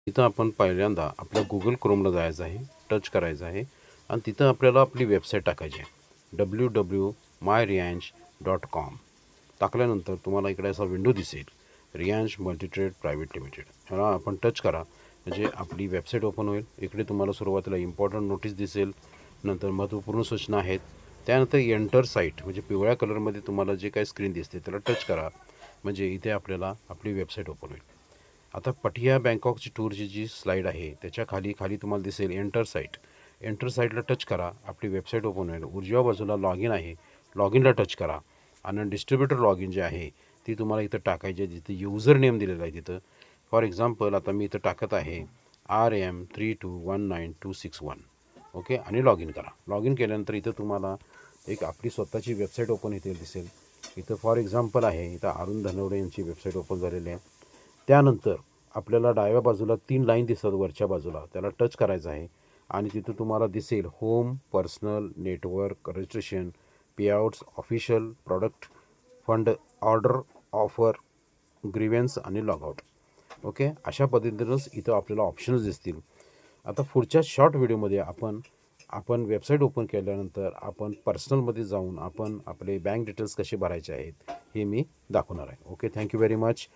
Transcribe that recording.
इथं आपण पहिल्यांदा आपल्या Google Chromeला जायचं आहे, टच करायचं आहे आणि तिथं आपल्याला आपली वेबसाईट टाकायची आहे www.myrianch.com. टाकल्यानंतर तुम्हाला इकडे असा विंडो दिसेल, रियांश मल्टीट्रेड प्रायव्हेट लिमिटेड. ह्याला आपण टच करा म्हणजे आपली वेबसाईट ओपन होईल. इकडे तुम्हाला सुरुवातीला इम्पॉर्टंट नोटीस दिसेल, नंतर महत्त्वपूर्ण सूचना आहेत, त्यानंतर एंटर साईट म्हणजे पिवळ्या कलरमध्ये तुम्हाला जे काही स्क्रीन दिसते त्याला टच करा म्हणजे इथे आपल्याला आपली वेबसाईट ओपन होईल. आता पटिया बँकॉकची टूरची जी स्लाईड आहे त्याच्या खाली खाली तुम्हाला दिसेल एंटर साईट. एंटर साईटला टच करा, आपली वेबसाईट ओपन होईल. उजव्या बाजूला लॉग इन आहे, लॉग इनला टच करा आणि डिस्ट्रीब्युटर लॉग इन जे आहे ती तुम्हाला इथं टाकायची आहे. जिथं युजर नेम दिलेला आहे तिथं फॉर एक्झाम्पल आता मी इथं टाकत आहे RM32192661. ओके आणि लॉग इन करा. लॉग इन केल्यानंतर इथं तुम्हाला एक आपली स्वतःची वेबसाईट ओपन इथे दिसेल. इथं फॉर एक्झाम्पल आहे, इथं अरुण धनवडे यांची वेबसाईट ओपन झालेली आहे. त्यानंतर आपल्याला डाव्या बाजूला 3 लाईन दिसतात वरच्या बाजूला, त्याला टच करायचं आहे आणि तिथं तुम्हाला दिसेल home, personal, network, registration, payouts, official, product, fund, order, offer, grievance आणि लॉगआउट. ओके, अशा पद्धतीनंच इथं आपल्याला ऑप्शन्स दिसतील. आता पुढच्या शॉर्ट व्हिडिओमध्ये आपण आपण वेबसाईट ओपन केल्यानंतर आपण पर्सनलमध्ये जाऊन आपण आपले बँक डिटेल्स कसे भरायचे आहेत हे मी दाखवणार आहे. Okay, thank you very much.